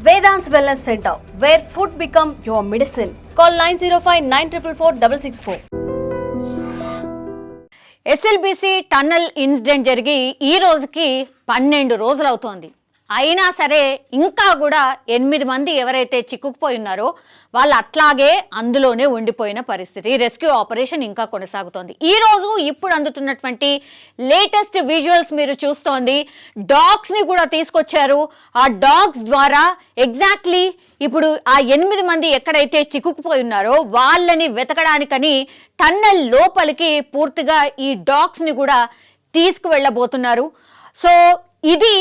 Vedant's Wellness Center, where food become your medicine. Call 905-944-664. SLBC tunnel incident జరిగి ఈ రోజుకి 12 రోజులు అవుతోంది. అయినా సరే ఇంకా కూడా 8 మంది ఎవరైతే చిక్కుకుపోయి ఉన్నారో వాళ్ళు అట్లాగే అందులోనే ఉండిపోయిన పరిస్థితి. రెస్క్యూ ఆపరేషన్ ఇంకా కొనసాగుతోంది. ఈ రోజు ఇప్పుడు అందుతున్నటువంటి లేటెస్ట్ విజువల్స్ మీరు చూస్తోంది. డాగ్స్ ని కూడా తీసుకొచ్చారు. ఆ డాగ్స్ ద్వారా ఎగ్జాక్ట్లీ ఇప్పుడు ఆ 8 మంది ఎక్కడైతే చిక్కుకుపోయి ఉన్నారో వాళ్ళని వెతకడానికని టన్నల్ లోపలికి పూర్తిగా ఈ డాగ్స్ ని కూడా తీసుకువెళ్ళబోతున్నారు. సో ఇది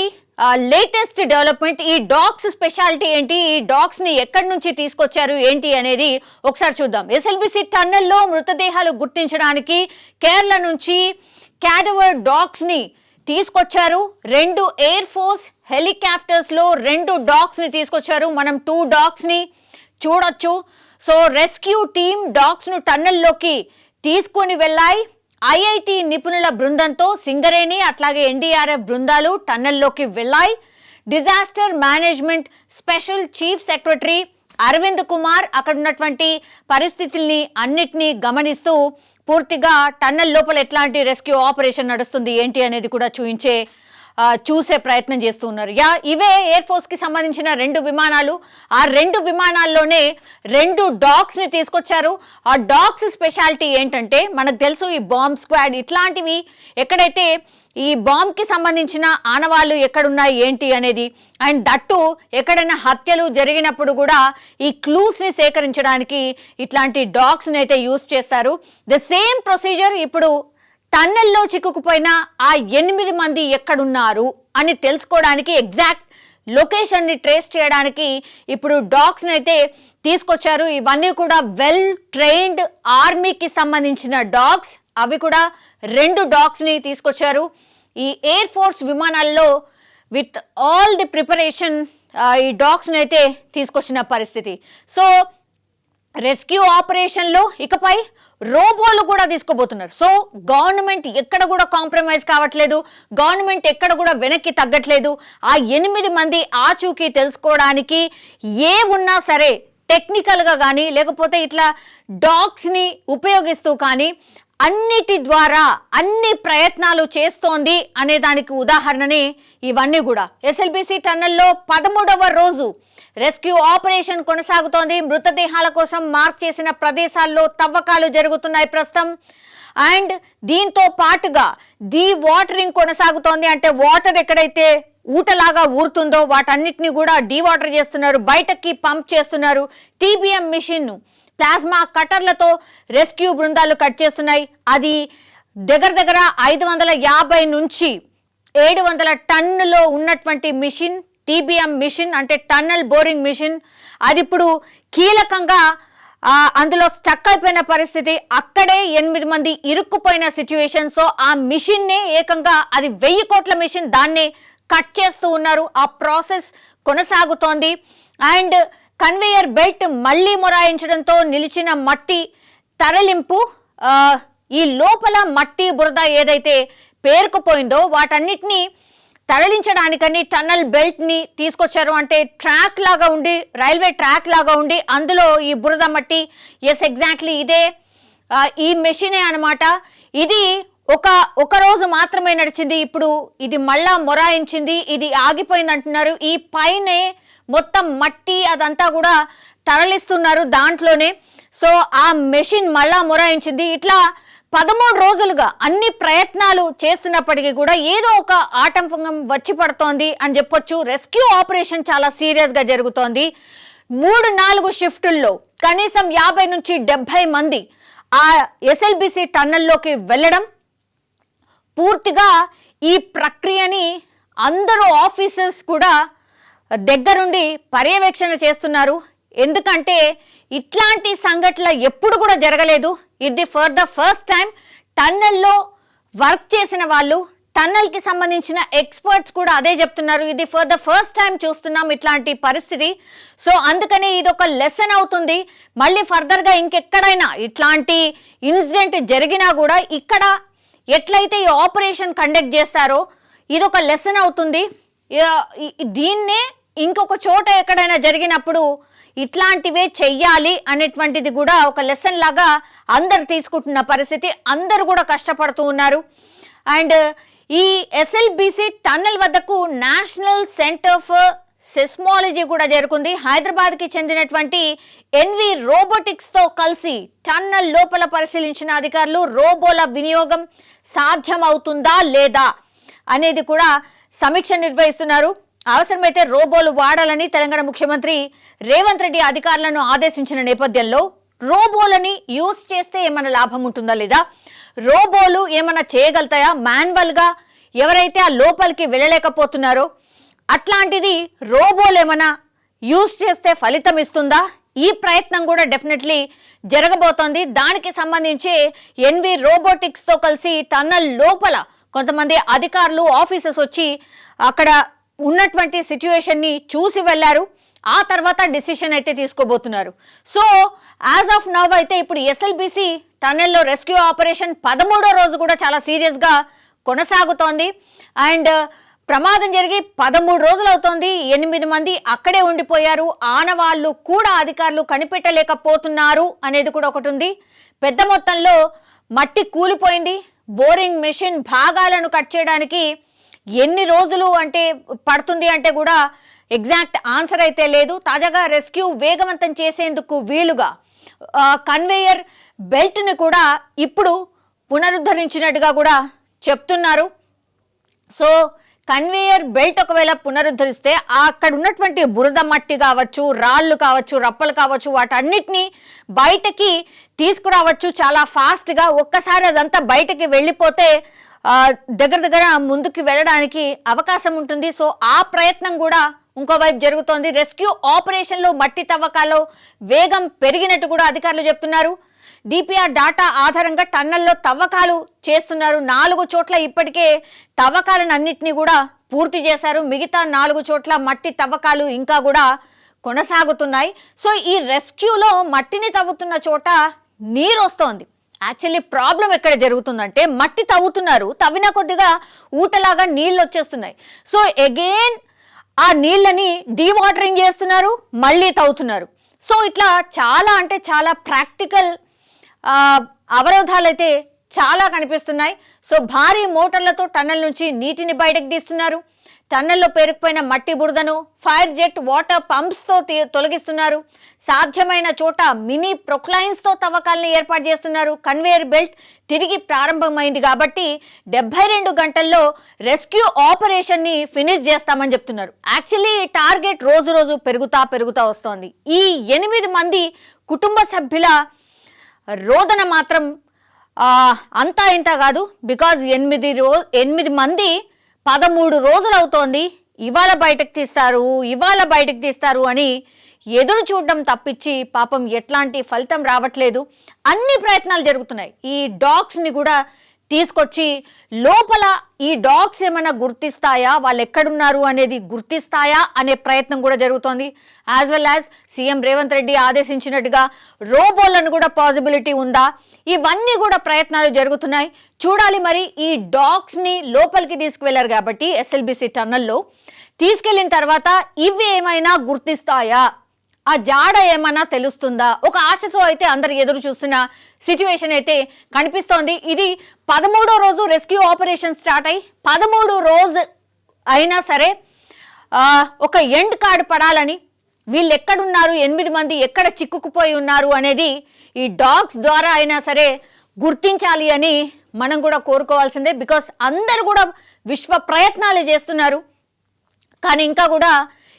లేటెస్ట్ డెవలప్మెంట్. ఈ డాగ్స్ స్పెషాలిటీ ఏంటి, ఈ డాగ్స్ ని ఎక్కడి నుంచి తీసుకొచ్చారు ఏంటి అనేది ఒకసారి చూద్దాం. ఎస్ఎల్బిసి టన్నల్లో మృతదేహాలు గుర్తించడానికి కేరళ నుంచి క్యాడవర్ డాగ్స్ ని తీసుకొచ్చారు. 2 ఎయిర్ ఫోర్స్ హెలికాప్టర్స్ లో 2 డాగ్స్ ని తీసుకొచ్చారు. మనం 2 డాగ్స్ ని చూడొచ్చు. సో రెస్క్యూ టీమ్ డాగ్స్ ను టన్నల్లోకి తీసుకొని వెళ్ళాయి. ఐఐటి నిపుణుల బృందంతో సింగరేణి అట్లాగే ఎన్డీఆర్ఎఫ్ బృందాలు టన్నల్లోకి వెళ్ళాయి. Disaster management special chief secretary Arvind Kumar అక్కడ ఉన్నటువంటి పరిస్థితుల్ని అన్నిటినీ గమనిస్తూ పూర్తిగా టన్నల్ లోపల ఎట్లాంటి రెస్క్యూ ఆపరేషన్ నడుస్తుంది ఏంటి అనేది కూడా చూసే ప్రయత్నం చేస్తూ ఉన్నారు. ఇవే ఎయిర్ ఫోర్స్ కి సంబంధించిన 2 విమానాలు. ఆ 2 విమానాల్లోనే 2 డాగ్స్ ని తీసుకొచ్చారు. ఆ డాగ్స్ స్పెషాలిటీ ఏంటంటే మనకు తెలుసు ఈ బాంబ్ స్క్వాడ్ ఇట్లాంటివి ఎక్కడైతే ఈ బాంబ్ కి సంబంధించిన ఆనవాళ్ళు ఎక్కడున్నాయి ఏంటి అనేది, అండ్ దట్టు ఎక్కడైనా హత్యలు జరిగినప్పుడు కూడా ఈ క్లూస్ ని సేకరించడానికి ఇట్లాంటి డాగ్స్ ని అయితే యూజ్ చేస్తారు. ద సేమ్ ప్రొసీజర్ ఇప్పుడు టన్నెల్లో చిక్కుకుపోయిన ఆ 8 మంది ఎక్కడున్నారు అని తెలుసుకోవడానికి ఎగ్జాక్ట్ లొకేషన్ ని ట్రేస్ చేయడానికి ఇప్పుడు డాగ్స్ ని అయితే తీసుకొచ్చారు. ఇవన్నీ కూడా వెల్ ట్రైన్డ్ ఆర్మీకి సంబంధించిన డాగ్స్. అవి కూడా 2 డాగ్స్ ని తీసుకొచ్చారు. ఈ ఎయిర్ ఫోర్స్ విమానాల్లో విత్ ఆల్ ది ప్రిపరేషన్ ఈ డాగ్స్ ని అయితే తీసుకొచ్చిన పరిస్థితి. సో రెస్క్యూ ఆపరేషన్ లో ఇకపై రోబోలు కూడా తీసుకోబోతున్నారు. సో గవర్నమెంట్ ఎక్కడ కూడా కాంప్రమైజ్ కావట్లేదు, గవర్నమెంట్ ఎక్కడ కూడా వెనక్కి తగ్గట్లేదు. ఆ 8 మంది ఆచూకీ తెలుసుకోవడానికి ఏ ఉన్నా సరే టెక్నికల్ గా కానీ లేకపోతే ఇట్లా డాగ్స్ ని ఉపయోగిస్తూ కానీ అన్నిటి ద్వారా అన్ని ప్రయత్నాలు చేస్తోంది అనే దానికి ఉదాహరణని ఇవన్నీ కూడా. ఎస్ఎల్బిసి టన్నల్లో 13వ రోజు రెస్క్యూ ఆపరేషన్ కొనసాగుతోంది. మృతదేహాల కోసం మార్క్ చేసిన ప్రదేశాల్లో తవ్వకాలు జరుగుతున్నాయి ప్రస్తుతం. అండ్ దీంతో పాటుగా డీ వాటరింగ్ కొనసాగుతోంది. అంటే వాటర్ ఎక్కడైతే ఊటలాగా ఊరుతుందో వాటన్నిటిని కూడా డీ వాటర్ చేస్తున్నారు, బయటకి పంప్ చేస్తున్నారు. టీబీఎం మిషన్ ప్లాస్మా కట్టర్లతో రెస్క్యూ బృందాలు కట్ చేస్తున్నాయి. అది దగ్గర 550 నుంచి 700 టన్నులో ఉన్నటువంటి మిషన్ టీబీఎం మిషన్, అంటే టన్నల్ బోరింగ్ మిషన్. అది ఇప్పుడు కీలకంగా అందులో స్టక్ అయిపోయిన పరిస్థితి. అక్కడే 8 మంది ఇరుక్కుపోయిన సిచ్యువేషన్. సో ఆ మిషన్ నే ఏకంగా అది 1000 కోట్ల మిషన్, దాన్నే కట్ చేస్తూ ఉన్నారు. ఆ ప్రాసెస్ కొనసాగుతోంది. అండ్ కన్వేయర్ బెల్ట్ మళ్లీ మొరాయించడంతో నిలిచిన మట్టి తరలింపు. ఈ లోపల మట్టి బురద ఏదైతే పేరుకుపోయిందో వాటన్నిటిని తరలించడానికని టన్నల్ బెల్ట్ ని తీసుకొచ్చారు. అంటే ట్రాక్ లాగా ఉండి, రైల్వే ట్రాక్ లాగా ఉండి అందులో ఈ బురద మట్టి. ఎస్, ఎగ్జాక్ట్లీ ఇదే ఈ మెషినే అనమాట. ఇది ఒక రోజు మాత్రమే నడిచింది. ఇప్పుడు ఇది మళ్ళా మొరాయించింది, ఇది ఆగిపోయింది అంటున్నారు. ఈ పైనే మొత్తం మట్టి అదంతా కూడా తరలిస్తున్నారు దాంట్లోనే. సో ఆ మెషిన్ మళ్ళా మొరాయించింది. ఇట్లా 13 రోజులుగా అన్ని ప్రయత్నాలు చేస్తున్నప్పటికీ కూడా ఏదో ఒక ఆటంకం వచ్చి పడుతోంది అని చెప్పొచ్చు. రెస్క్యూ ఆపరేషన్ చాలా సీరియస్ గా జరుగుతోంది. 3-4 షిఫ్టుల్లో కనీసం 50 నుంచి 70 మంది ఆ ఎస్ఎల్బిసి టన్నల్లోకి వెళ్ళడం, పూర్తిగా ఈ ప్రక్రియని అందరూ ఆఫీసర్స్ కూడా దగ్గరుండి పర్యవేక్షణ చేస్తున్నారు. ఎందుకంటే ఇట్లాంటి సంఘటనలు ఎప్పుడు కూడా జరగలేదు. ఇది ఫర్ ద ఫస్ట్ టైం. టన్నల్లో వర్క్ చేసిన వాళ్ళు, టన్నల్ కి సంబంధించిన ఎక్స్పర్ట్స్ కూడా అదే చెప్తున్నారు. ఇది ఫర్ ద ఫస్ట్ టైం చూస్తున్నాం ఇట్లాంటి పరిస్థితి. సో అందుకని ఇది ఒక లెసన్ అవుతుంది. మళ్ళీ ఫర్దర్ గా ఇంకెక్కడైనా ఇట్లాంటి ఇన్సిడెంట్ జరిగినా కూడా ఇక్కడ ఎట్లయితే ఈ ఆపరేషన్ కండక్ట్ చేస్తారో ఇది ఒక లెసన్ అవుతుంది. దీన్నే ఇంకొక చోట ఎక్కడైనా జరిగినప్పుడు ఇట్లాంటివే చెయ్యాలి అనేటువంటిది కూడా ఒక లెసన్ లాగా అందరు తీసుకుంటున్న పరిస్థితి, అందరు కూడా కష్టపడుతూ ఉన్నారు. అండ్ ఈ ఎస్ఎల్బిసి టన్నల్ వద్దకు నేషనల్ సెంటర్ ఫర్ సెస్మాలజీ కూడా చేరుకుంది. హైదరాబాద్కి చెందినటువంటి ఎన్వి రోబోటిక్స్తో కలిసి టన్నల్ లోపల పరిశీలించిన అధికారులు రోబోల వినియోగం సాధ్యమవుతుందా లేదా అనేది కూడా సమీక్ష నిర్వహిస్తున్నారు. అవసరమైతే రోబోలు వాడాలని తెలంగాణ ముఖ్యమంత్రి రేవంత్ రెడ్డి అధికారులను ఆదేశించిన నేపథ్యంలో రోబోలని యూజ్ చేస్తే ఏమైనా లాభం ఉంటుందా లేదా, రోబోలు ఏమైనా చేయగలుగుతాయా, మాన్యువల్గా ఎవరైతే ఆ లోపలికి వెళ్ళలేకపోతున్నారో అట్లాంటిది రోబోలు ఏమైనా యూజ్ చేస్తే ఫలితం ఇస్తుందా, ఈ ప్రయత్నం కూడా డెఫినెట్లీ జరగబోతోంది. దానికి సంబంధించి ఎన్వి రోబోటిక్స్తో కలిసి టన్నల్ లోపల కొంతమంది అధికారులు ఆఫీసర్స్ వచ్చి అక్కడ ఉన్నటువంటి సిచ్యువేషన్ని చూసి వెళ్ళారు. ఆ తర్వాత డిసిషన్ అయితే తీసుకోబోతున్నారు. సో యాజ్ ఆఫ్ నవ్ అయితే ఇప్పుడు ఎస్ఎల్బిసి టన్నెల్లో రెస్క్యూ ఆపరేషన్ 13వ రోజు కూడా చాలా సీరియస్గా కొనసాగుతోంది. అండ్ ప్రమాదం జరిగి 13 రోజులు అవుతోంది. 8 మంది అక్కడే ఉండిపోయారు. ఆనవాళ్లు కూడా అధికారులు కనిపెట్టలేకపోతున్నారు అనేది కూడా ఒకటి ఉంది. పెద్ద మొత్తంలో మట్టి కూలిపోయింది. బోరింగ్ మెషిన్ భాగాలను కట్ చేయడానికి ఎన్ని రోజులు అంటే పడుతుంది అంటే కూడా ఎగ్జాక్ట్ ఆన్సర్ అయితే లేదు. తాజాగా రెస్క్యూ వేగవంతం చేసేందుకు వీలుగా కన్వేయర్ బెల్ట్ని కూడా ఇప్పుడు పునరుద్ధరించినట్టుగా కూడా చెప్తున్నారు. సో కన్వేయర్ బెల్ట్ ఒకవేళ పునరుద్ధరిస్తే అక్కడ ఉన్నటువంటి బురద మట్టి కావచ్చు, రాళ్ళు కావచ్చు, రప్పలు కావచ్చు, వాటన్నిటినీ బయటకి తీసుకురావచ్చు చాలా ఫాస్ట్గా. ఒక్కసారి అదంతా బయటకి వెళ్ళిపోతే దగ్గర ముందుకు వెళ్ళడానికి అవకాశం ఉంటుంది. సో ఆ ప్రయత్నం కూడా ఇంకోవైపు జరుగుతోంది. రెస్క్యూ ఆపరేషన్లో మట్టి తవ్వకాల్లో వేగం పెరిగినట్టు కూడా అధికారులు చెప్తున్నారు. డిపిఆర్ డాటా ఆధారంగా టన్నల్లో తవ్వకాలు చేస్తున్నారు. 4 చోట్ల ఇప్పటికే తవ్వకాలను అన్నింటినీ కూడా పూర్తి చేశారు. మిగతా 4 చోట్ల మట్టి తవ్వకాలు ఇంకా కూడా కొనసాగుతున్నాయి. సో ఈ రెస్క్యూలో మట్టిని తవ్వుతున్న చోట నీరు వస్తోంది. యాక్చువల్లీ ప్రాబ్లం ఎక్కడ జరుగుతుందంటే మట్టి తవ్వుతున్నారు, తవ్విన కొద్దిగా ఊటలాగా నీళ్ళు వచ్చేస్తున్నాయి. సో అగైన్ ఆ నీళ్ళని డీవాటరింగ్ చేస్తున్నారు, మళ్ళీ తవ్వుతున్నారు. సో ఇట్లా చాలా అంటే చాలా ప్రాక్టికల్ అవరోధాలు అయితే చాలా కనిపిస్తున్నాయి. సో భారీ మోటార్లతో టన్నెల్ నుంచి నీటిని బయటకు తీస్తున్నారు. టన్నెల్లో పేరుకుపోయిన మట్టి బురదను ఫైర్ జెట్ వాటర్ పంప్స్తో తొలగిస్తున్నారు. సాధ్యమైన చోట మినీ ప్రొక్లైన్స్తో తవ్వకాలను ఏర్పాటు చేస్తున్నారు. కన్వేయర్ బెల్ట్ తిరిగి ప్రారంభమైంది కాబట్టి 72 గంటల్లో రెస్క్యూ ఆపరేషన్ని ఫినిష్ చేస్తామని చెప్తున్నారు. యాక్చువల్లీ టార్గెట్ రోజు రోజు పెరుగుతా వస్తోంది. ఈ 8 మంది కుటుంబ సభ్యుల రోదన మాత్రం అంతా ఇంత కాదు. బికాజ్ 8 మంది 13 రోజులు అవుతోంది. ఇవాళ బయటకు తీస్తారు అని ఎదురు చూడడం తప్పించి పాపం ఎట్లాంటి ఫలితం రావట్లేదు. అన్ని ప్రయత్నాలు జరుగుతున్నాయి. ఈ డాగ్స్ని కూడా తీసుకొచ్చి లోపల ఈ డాగ్స్ ఏమైనా గుర్తిస్తాయా, వాళ్ళు ఎక్కడున్నారు అనేది గుర్తిస్తాయా అనే ప్రయత్నం కూడా జరుగుతోంది. As well as CM Revanth Reddy ఆదేశించినట్టుగా రోబోలను కూడా పాసిబిలిటీ ఉందా, ఇవన్నీ కూడా ప్రయత్నాలు జరుగుతున్నాయి. చూడాలి మరి. ఈ డాగ్స్ని లోపలికి తీసుకువెళ్లారు కాబట్టి ఎస్ఎల్బిసి టన్నల్లో తీసుకెళ్లిన తర్వాత ఇవి ఏమైనా గుర్తిస్తాయా, ఆ జాడ ఏమైనా తెలుస్తుందా, ఒక ఆశతో అయితే అందరు ఎదురు చూస్తున్న సిచ్యువేషన్ అయితే కనిపిస్తోంది. ఇది 13వ రోజు రెస్క్యూ ఆపరేషన్ స్టార్ట్ అయ్యి 13 రోజు అయినా సరే ఒక ఎండ్ కార్డు పడాలని, వీళ్ళు ఎక్కడున్నారు, 8 మంది ఎక్కడ చిక్కుకుపోయి ఉన్నారు అనేది ఈ డాగ్స్ ద్వారా అయినా సరే గుర్తించాలి అని మనం కూడా కోరుకోవాల్సిందే. బికాస్ అందరు కూడా విశ్వ ప్రయత్నాలు చేస్తున్నారు. కానీ ఇంకా కూడా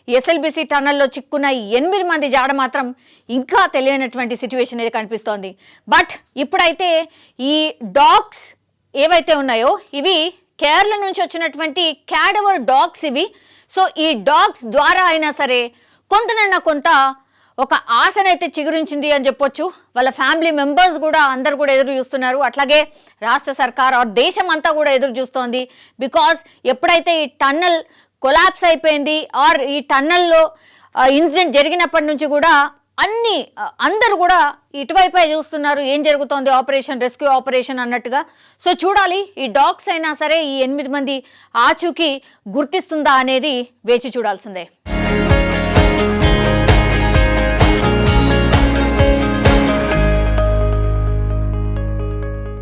ఎస్ఎల్బిసి టన్నల్లో చిక్కున్న 8 మంది జాడ మాత్రం ఇంకా తెలియనటువంటి సిచ్యువేషన్ అయితే కనిపిస్తోంది. బట్ ఇప్పుడైతే ఈ డాగ్స్ ఏవైతే ఉన్నాయో ఇవి కేరళ నుంచి వచ్చినటువంటి క్యాడవర్ డాగ్స్ ఇవి. సో ఈ డాగ్స్ ద్వారా అయినా సరే కొంత ఒక ఆశనైతే చిగురించింది అని చెప్పొచ్చు. వాళ్ళ ఫ్యామిలీ మెంబర్స్ కూడా అందరు కూడా ఎదురు చూస్తున్నారు. అట్లాగే రాష్ట్ర సర్కార్ దేశం అంతా కూడా ఎదురు చూస్తోంది. బికాజ్ ఎప్పుడైతే ఈ టన్నల్ కొలాప్స్ అయిపోయింది ఆర్ ఈ టన్నల్లో ఇన్సిడెంట్ జరిగినప్పటి నుంచి కూడా అందరూ కూడా ఇటువైపే చూస్తున్నారు, ఏం జరుగుతోంది ఆపరేషన్ రెస్క్యూ ఆపరేషన్ అన్నట్టుగా. సో చూడాలి ఈ డాగ్స్ అయినా సరే ఈ 8 మంది ఆచూకీ గుర్తిస్తుందా అనేది వేచి చూడాల్సిందే.